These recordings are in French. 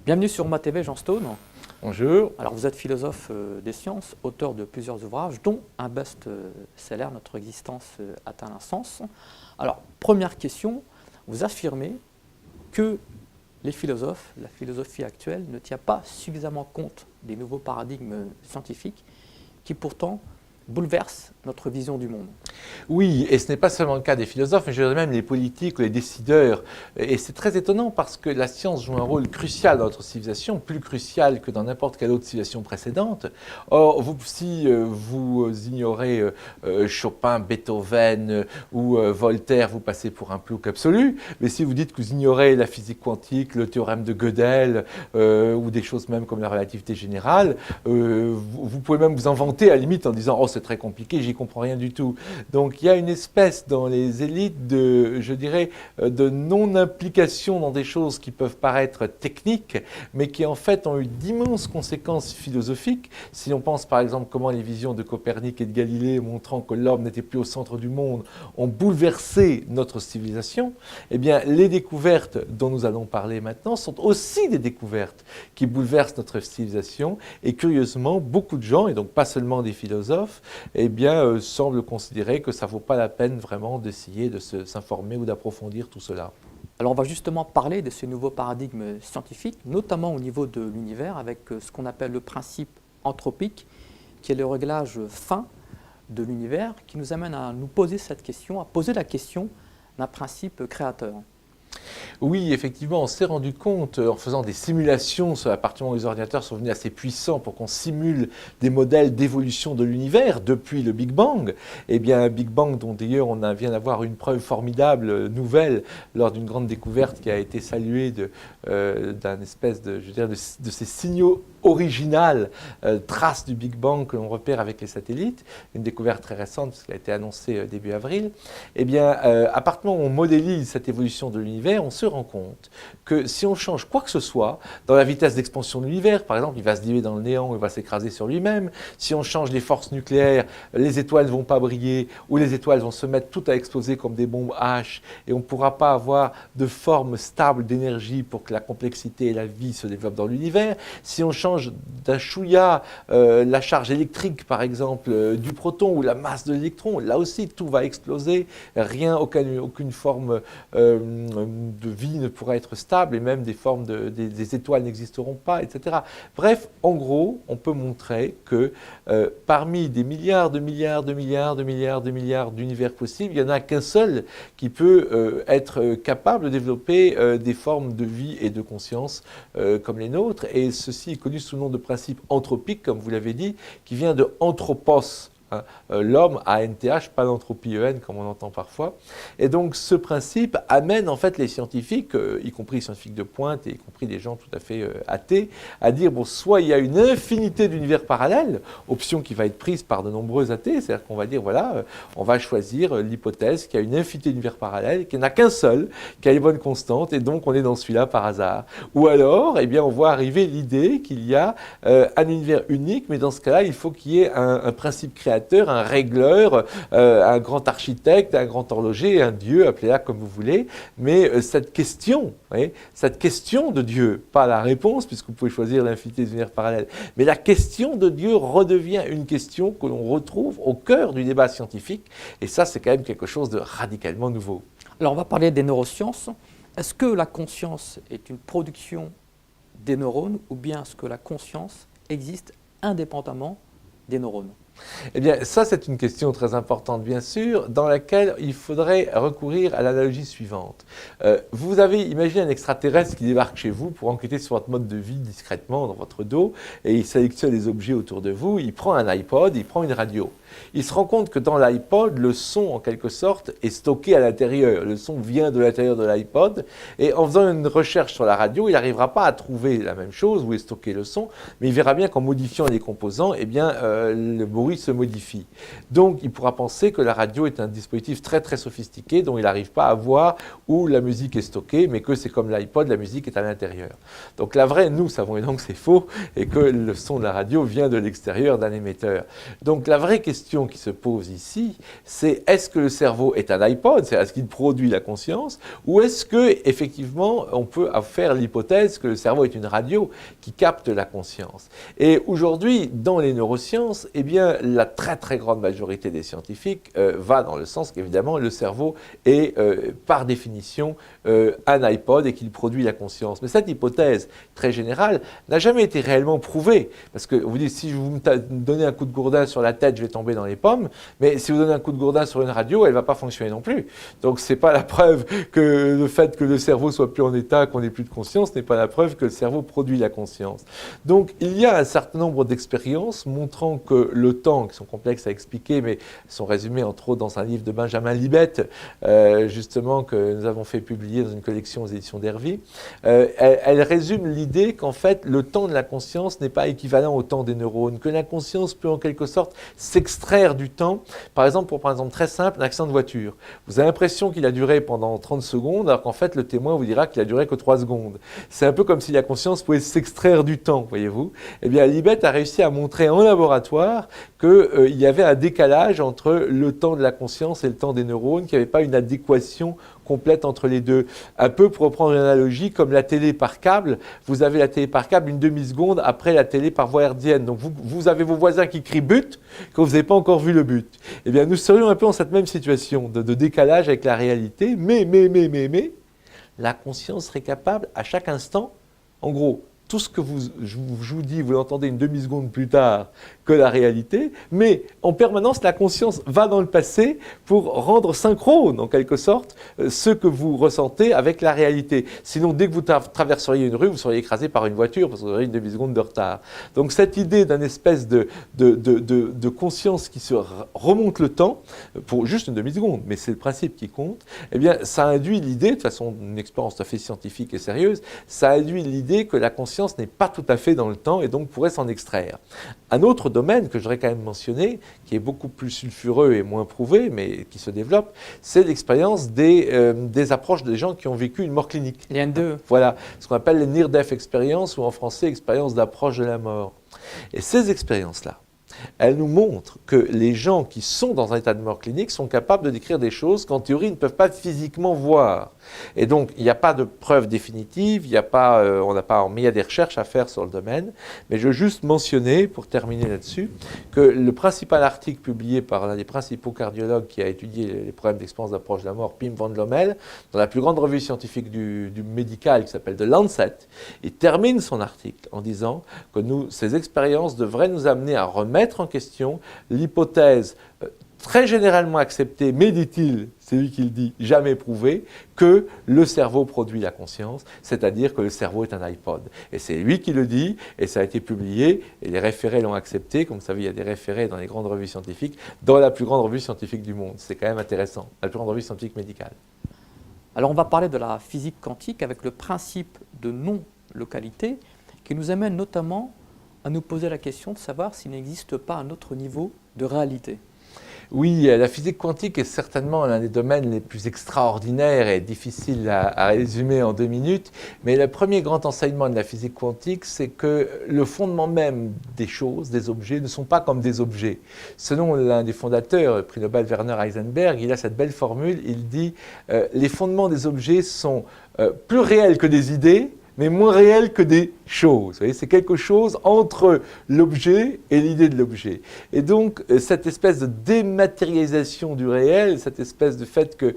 Bienvenue sur Ma TV, Jean Stone. Bonjour. Alors vous êtes philosophe des sciences, auteur de plusieurs ouvrages, dont un best-seller, Notre existence atteint un sens. Alors, première question, vous affirmez que les philosophes, la philosophie actuelle, ne tient pas suffisamment compte des nouveaux paradigmes scientifiques qui pourtant bouleversent notre vision du monde. Oui, et ce n'est pas seulement le cas des philosophes, mais je dirais même les politiques ou les décideurs. Et c'est très étonnant parce que la science joue un rôle crucial dans notre civilisation, plus crucial que dans n'importe quelle autre civilisation précédente. Or, si vous ignorez Chopin, Beethoven ou Voltaire, vous passez pour un plouc absolu. Mais si vous dites que vous ignorez la physique quantique, le théorème de Gödel ou des choses même comme la relativité générale, vous pouvez même vous inventer à la limite en disant « Oh, c'est très compliqué, j'y comprends rien du tout ». Donc il y a une espèce dans les élites de, je dirais, de non-implication dans des choses qui peuvent paraître techniques, mais qui en fait ont eu d'immenses conséquences philosophiques. Si on pense par exemple comment les visions de Copernic et de Galilée montrant que l'homme n'était plus au centre du monde ont bouleversé notre civilisation, eh bien les découvertes dont nous allons parler maintenant sont aussi des découvertes qui bouleversent notre civilisation et curieusement beaucoup de gens, et donc pas seulement des philosophes, eh bien semblent considérer que ça ne vaut pas la peine vraiment d'essayer de s'informer ou d'approfondir tout cela. Alors on va justement parler de ces nouveaux paradigmes scientifiques, notamment au niveau de l'univers, avec ce qu'on appelle le principe anthropique, qui est le réglage fin de l'univers, qui nous amène à nous poser cette question, à poser la question d'un principe créateur. Oui, effectivement, on s'est rendu compte en faisant des simulations à partir du moment où les ordinateurs sont venus assez puissants pour qu'on simule des modèles d'évolution de l'univers depuis le Big Bang. Eh bien, un Big Bang dont d'ailleurs on vient d'avoir une preuve formidable, nouvelle, lors d'une grande découverte qui a été saluée d'un espèce de, je veux dire, de ces signaux originales, traces du Big Bang que l'on repère avec les satellites, une découverte très récente parce qu'elle a été annoncée début avril. Eh bien, à partir du moment où on modélise cette évolution de l'univers, on se rend compte que si on change quoi que ce soit dans la vitesse d'expansion de l'univers, par exemple, il va se diluer dans le néant, il va s'écraser sur lui-même. Si on change les forces nucléaires, les étoiles ne vont pas briller ou les étoiles vont se mettre toutes à exploser comme des bombes H et on ne pourra pas avoir de forme stable d'énergie pour que la complexité et la vie se développent dans l'univers. Si on change d'un chouïa la charge électrique, par exemple, du proton ou la masse de l'électron, là aussi, tout va exploser. Aucune forme de vie ne pourra être stable et même des étoiles n'existeront pas, etc. Bref, en gros, on peut montrer que parmi des milliards d'univers possibles, il n'y en a qu'un seul qui peut être capable de développer des formes de vie et de conscience comme les nôtres. Et ceci est connu sous le nom de principe anthropique, comme vous l'avez dit, qui vient de anthropos. L'homme, A-N-T-H, pas l'entropie E-N comme on entend parfois. Et donc ce principe amène en fait les scientifiques, y compris les scientifiques de pointe et y compris des gens tout à fait athées, à dire bon, soit il y a une infinité d'univers parallèles, option qui va être prise par de nombreux athées, c'est-à-dire qu'on va dire voilà, on va choisir l'hypothèse qu'il y a une infinité d'univers parallèles, qu'il n'y en a qu'un seul, qui a les bonnes constantes, et donc on est dans celui-là par hasard. Ou alors, eh bien, on voit arriver l'idée qu'il y a un univers unique, mais dans ce cas-là, il faut qu'il y ait un principe créateur, un régleur, un grand architecte, un grand horloger, un dieu, appelez-la comme vous voulez. Mais cette question de Dieu, pas la réponse, puisque vous pouvez choisir l'infinité d'univers parallèles, mais la question de Dieu redevient une question que l'on retrouve au cœur du débat scientifique. Et ça, c'est quand même quelque chose de radicalement nouveau. Alors, on va parler des neurosciences. Est-ce que la conscience est une production des neurones ou bien est-ce que la conscience existe indépendamment des neurones ? Eh bien, ça, c'est une question très importante, bien sûr, dans laquelle il faudrait recourir à l'analogie suivante. Vous avez imaginé un extraterrestre qui débarque chez vous pour enquêter sur votre mode de vie discrètement dans votre dos, et il sélectionne les objets autour de vous, il prend un iPod, il prend une radio. Il se rend compte que dans l'iPod, le son, en quelque sorte, est stocké à l'intérieur. Le son vient de l'intérieur de l'iPod, et en faisant une recherche sur la radio, il n'arrivera pas à trouver la même chose, où est stocké le son, mais il verra bien qu'en modifiant les composants, eh bien, le bruit se modifie. Donc, il pourra penser que la radio est un dispositif très très sophistiqué dont il n'arrive pas à voir où la musique est stockée, mais que c'est comme l'iPod, la musique est à l'intérieur. Donc, nous savons donc que c'est faux et que le son de la radio vient de l'extérieur d'un émetteur. Donc, la vraie question question qui se pose ici, c'est est-ce que le cerveau est un iPod, c'est-à-dire est-ce qu'il produit la conscience, ou est-ce que effectivement on peut faire l'hypothèse que le cerveau est une radio qui capte la conscience. Et aujourd'hui, dans les neurosciences, eh bien, la très très grande majorité des scientifiques va dans le sens qu'évidemment le cerveau est par définition un iPod et qu'il produit la conscience. Mais cette hypothèse très générale n'a jamais été réellement prouvée, parce que vous dites si vous me donnez un coup de gourdin sur la tête, je vais tomber dans les pommes, mais si vous donnez un coup de gourdin sur une radio, elle ne va pas fonctionner non plus. Donc ce n'est pas la preuve que le fait que le cerveau soit plus en état, qu'on n'ait plus de conscience, n'est pas la preuve que le cerveau produit la conscience. Donc il y a un certain nombre d'expériences montrant que le temps, qui sont complexes à expliquer, mais sont résumées entre autres dans un livre de Benjamin Libet, justement que nous avons fait publier dans une collection aux éditions d'Hervy, elle résume l'idée qu'en fait le temps de la conscience n'est pas équivalent au temps des neurones, que la conscience peut en quelque sorte s'extraire du temps. Par exemple, pour prendre un exemple très simple, un accident de voiture. Vous avez l'impression qu'il a duré pendant 30 secondes, alors qu'en fait le témoin vous dira qu'il a duré que 3 secondes. C'est un peu comme si la conscience pouvait s'extraire du temps, voyez-vous. Eh bien, Libet a réussi à montrer en laboratoire qu'il y avait un décalage entre le temps de la conscience et le temps des neurones, qu'il n'y avait pas une adéquation complète entre les deux. Un peu pour reprendre une analogie, comme la télé par câble, vous avez la télé par câble une demi-seconde après la télé par voie hertzienne. Donc vous avez vos voisins qui crient but quand vous n'avez pas encore vu le but. Eh bien, nous serions un peu dans cette même situation de décalage avec la réalité, mais, la conscience serait capable à chaque instant, en gros, tout ce que je vous dis, vous l'entendez une demi-seconde plus tard que la réalité, mais en permanence, la conscience va dans le passé pour rendre synchrone, en quelque sorte, ce que vous ressentez avec la réalité. Sinon, dès que vous traverseriez une rue, vous seriez écrasé par une voiture, parce que vous auriez une demi-seconde de retard. Donc cette idée d'une espèce de conscience qui se remonte le temps, pour juste une demi-seconde, mais c'est le principe qui compte, eh bien, ça induit l'idée, de façon une expérience tout à fait scientifique et sérieuse, ça induit l'idée que la conscience n'est pas tout à fait dans le temps et donc pourrait s'en extraire. Un autre domaine que je voudrais quand même mentionner, qui est beaucoup plus sulfureux et moins prouvé, mais qui se développe, c'est l'expérience des approches des gens qui ont vécu une mort clinique. Les N2. Voilà, ce qu'on appelle les near-death experiences, ou en français, expérience d'approche de la mort. Et ces expériences-là, elles nous montrent que les gens qui sont dans un état de mort clinique sont capables de décrire des choses qu'en théorie ils ne peuvent pas physiquement voir. Et donc il n'y a pas de preuve définitive, il y a des recherches à faire sur le domaine, mais je veux juste mentionner, pour terminer là-dessus, que le principal article publié par l'un des principaux cardiologues qui a étudié les problèmes d'expérience d'approche de la mort, Pim van Lommel, dans la plus grande revue scientifique du médical qui s'appelle The Lancet, il termine son article en disant que ces expériences devraient nous amener à remettre en question l'hypothèse très généralement acceptée, mais dit-il, c'est lui qui le dit, jamais prouvée, que le cerveau produit la conscience, c'est-à-dire que le cerveau est un iPod. Et c'est lui qui le dit, et ça a été publié, et les référés l'ont accepté. Comme vous savez, il y a des référés dans les grandes revues scientifiques, dans la plus grande revue scientifique du monde. C'est quand même intéressant, la plus grande revue scientifique médicale. Alors on va parler de la physique quantique avec le principe de non-localité qui nous amène notamment à nous poser la question de savoir s'il n'existe pas un autre niveau de réalité. Oui, la physique quantique est certainement l'un des domaines les plus extraordinaires et difficiles à résumer en 2 minutes, mais le premier grand enseignement de la physique quantique, c'est que le fondement même des choses, des objets, ne sont pas comme des objets. Selon l'un des fondateurs, le prix Nobel Werner Heisenberg, il a cette belle formule, il dit « Les fondements des objets sont plus réels que des idées, mais moins réel que des choses. Vous voyez, c'est quelque chose entre l'objet et l'idée de l'objet. Et donc, cette espèce de dématérialisation du réel, cette espèce de fait que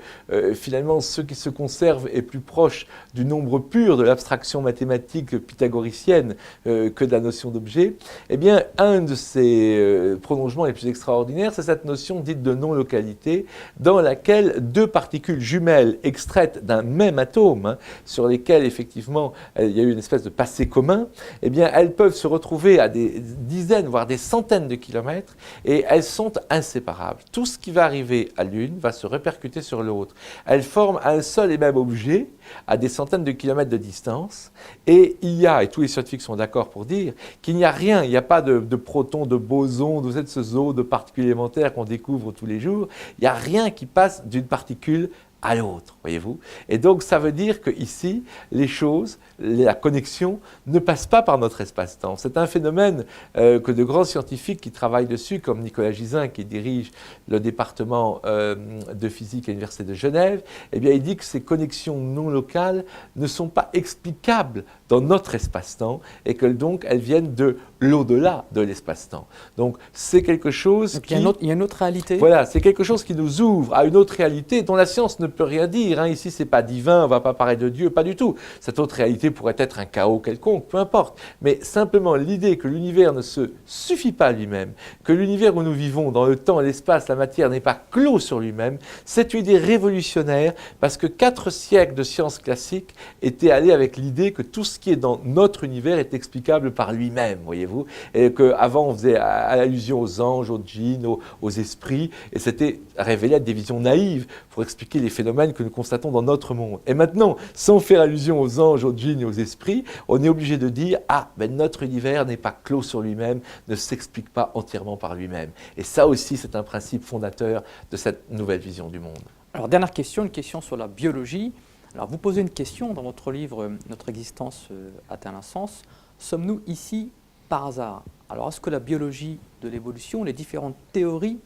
finalement, ce qui se conserve est plus proche du nombre pur, de l'abstraction mathématique pythagoricienne que de la notion d'objet, eh bien, un de ces prolongements les plus extraordinaires, c'est cette notion dite de non-localité, dans laquelle 2 particules jumelles extraites d'un même atome, sur lesquelles, effectivement, il y a eu une espèce de passé commun, eh bien, elles peuvent se retrouver à des dizaines, voire des centaines de kilomètres, et elles sont inséparables. Tout ce qui va arriver à l'une va se répercuter sur l'autre. Elles forment un seul et même objet à des centaines de kilomètres de distance, et il y a, et tous les scientifiques sont d'accord pour dire, qu'il n'y a rien, il n'y a pas de protons, de bosons, de ce zoo de particules élémentaires qu'on découvre tous les jours, il n'y a rien qui passe d'une particule à l'autre, voyez-vous. Et donc, ça veut dire qu'ici, les choses, la connexion ne passe pas par notre espace-temps. C'est un phénomène que de grands scientifiques qui travaillent dessus, comme Nicolas Gisin, qui dirige le département de physique à l'Université de Genève, eh bien, il dit que ces connexions non locales ne sont pas explicables dans notre espace-temps et que donc elles viennent de l'au-delà de l'espace-temps. Donc, c'est quelque chose qui... Il y a une autre réalité. Voilà, c'est quelque chose qui nous ouvre à une autre réalité dont la science ne peut rien dire. Hein. Ici, ce n'est pas divin, on ne va pas parler de Dieu, pas du tout. Cette autre réalité pourrait être un chaos quelconque, peu importe. Mais simplement l'idée que l'univers ne se suffit pas à lui-même, que l'univers où nous vivons, dans le temps, l'espace, la matière, n'est pas clos sur lui-même, c'est une idée révolutionnaire parce que 4 siècles de sciences classiques étaient allés avec l'idée que tout ce qui est dans notre univers est explicable par lui-même, voyez-vous. Et qu'avant, on faisait allusion aux anges, aux djinns, aux esprits, et c'était révélé être des visions naïves pour expliquer les phénomènes que nous constatons dans notre monde. Et maintenant, sans faire allusion aux anges, aux djinns et aux esprits, on est obligé de dire « Ah, ben notre univers n'est pas clos sur lui-même, ne s'explique pas entièrement par lui-même. » Et ça aussi, c'est un principe fondateur de cette nouvelle vision du monde. Alors, dernière question, une question sur la biologie. Alors, vous posez une question dans votre livre « Notre existence atteint un sens ». Sommes-nous ici par hasard? Alors, est-ce que la biologie de l'évolution, les différentes théories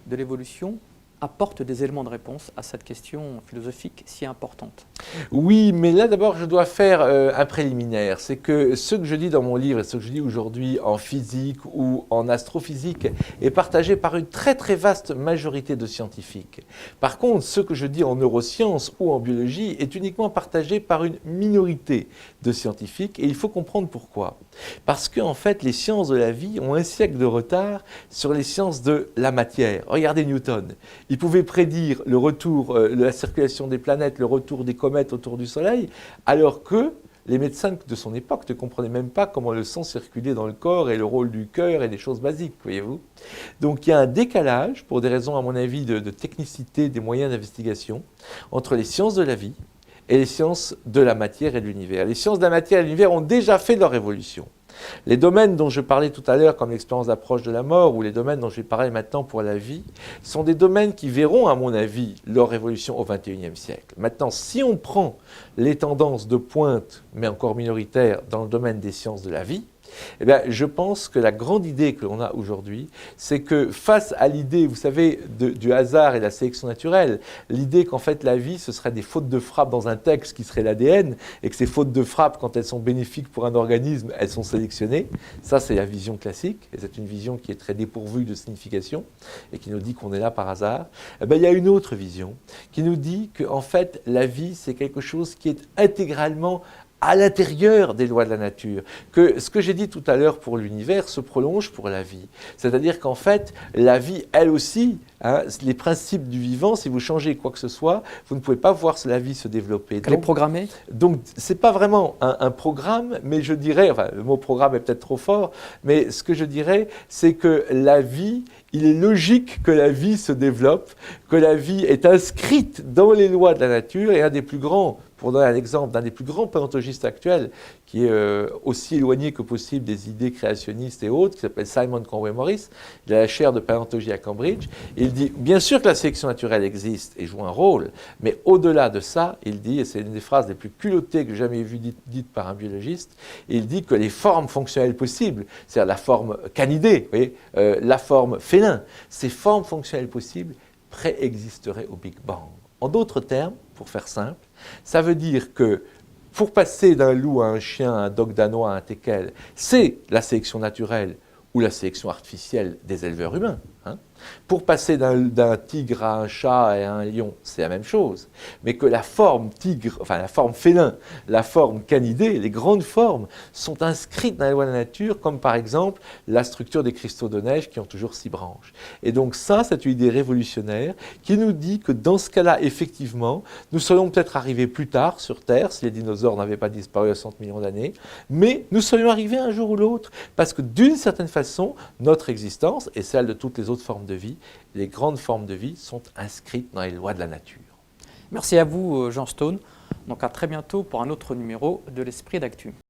de l'évolution apportent des éléments de réponse à cette question philosophique si importante? Oui, mais là d'abord je dois faire un préliminaire. C'est que ce que je dis dans mon livre et ce que je dis aujourd'hui en physique ou en astrophysique est partagé par une très très vaste majorité de scientifiques. Par contre, ce que je dis en neurosciences ou en biologie est uniquement partagé par une minorité de scientifiques et il faut comprendre pourquoi. Parce qu'en fait, les sciences de la vie ont un siècle de retard sur les sciences de la matière. Regardez Newton. Il pouvait prédire le retour de la circulation des planètes, le retour des comètes autour du Soleil, alors que les médecins de son époque ne comprenaient même pas comment le sang circulait dans le corps et le rôle du cœur et des choses basiques, voyez-vous. Donc il y a un décalage, pour des raisons à mon avis de technicité des moyens d'investigation, entre les sciences de la vie et les sciences de la matière et de l'univers. Les sciences de la matière et de l'univers ont déjà fait leur évolution. Les domaines dont je parlais tout à l'heure, comme l'expérience d'approche de la mort, ou les domaines dont je vais parler maintenant pour la vie, sont des domaines qui verront, à mon avis, leur évolution au XXIe siècle. Maintenant, si on prend les tendances de pointe, mais encore minoritaires, dans le domaine des sciences de la vie, eh bien, je pense que la grande idée que l'on a aujourd'hui, c'est que face à l'idée, vous savez, du hasard et de la sélection naturelle, l'idée qu'en fait la vie, ce serait des fautes de frappe dans un texte qui serait l'ADN, et que ces fautes de frappe, quand elles sont bénéfiques pour un organisme, elles sont sélectionnées. Ça, c'est la vision classique, et c'est une vision qui est très dépourvue de signification, et qui nous dit qu'on est là par hasard. Eh bien, il y a une autre vision qui nous dit qu'en fait, la vie, c'est quelque chose qui est intégralement à l'intérieur des lois de la nature, que ce que j'ai dit tout à l'heure pour l'univers se prolonge pour la vie. C'est-à-dire qu'en fait, la vie, elle aussi, hein, les principes du vivant, si vous changez quoi que ce soit, vous ne pouvez pas voir la vie se développer. Elle est programmée? Donc, ce n'est pas vraiment un programme, mais je dirais, enfin, le mot programme est peut-être trop fort, mais ce que je dirais, c'est que la vie, il est logique que la vie se développe, que la vie est inscrite dans les lois de la nature, et un des plus grands, pour donner un exemple, d'un des plus grands paléontologistes actuels, qui est aussi éloigné que possible des idées créationnistes et autres, qui s'appelle Simon Conway Morris. Il a la chaire de paléontologie à Cambridge. Et il dit, bien sûr que la sélection naturelle existe et joue un rôle, mais au-delà de ça, il dit, et c'est une des phrases les plus culottées que j'ai jamais vues dites par un biologiste, il dit que les formes fonctionnelles possibles, c'est-à-dire la forme canidée, vous voyez, la forme félin, ces formes fonctionnelles possibles préexisteraient au Big Bang. En d'autres termes, pour faire simple, ça veut dire que pour passer d'un loup à un chien, à un dogue danois, à un teckel, c'est la sélection naturelle ou la sélection artificielle des éleveurs humains. Hein. Pour passer d'un tigre à un chat et à un lion, c'est la même chose. Mais que la forme tigre, enfin la forme félin, la forme canidée, les grandes formes sont inscrites dans les lois de la nature, comme par exemple la structure des cristaux de neige qui ont toujours 6 branches. Et donc ça, c'est une idée révolutionnaire qui nous dit que dans ce cas-là, effectivement, nous serions peut-être arrivés plus tard sur Terre, si les dinosaures n'avaient pas disparu à 100 millions d'années, mais nous serions arrivés un jour ou l'autre, parce que d'une certaine façon, notre existence et celle de toutes les autres formes de vie, les grandes formes de vie sont inscrites dans les lois de la nature. Merci à vous, Jean Stone. Donc à très bientôt pour un autre numéro de l'Esprit d'Actu.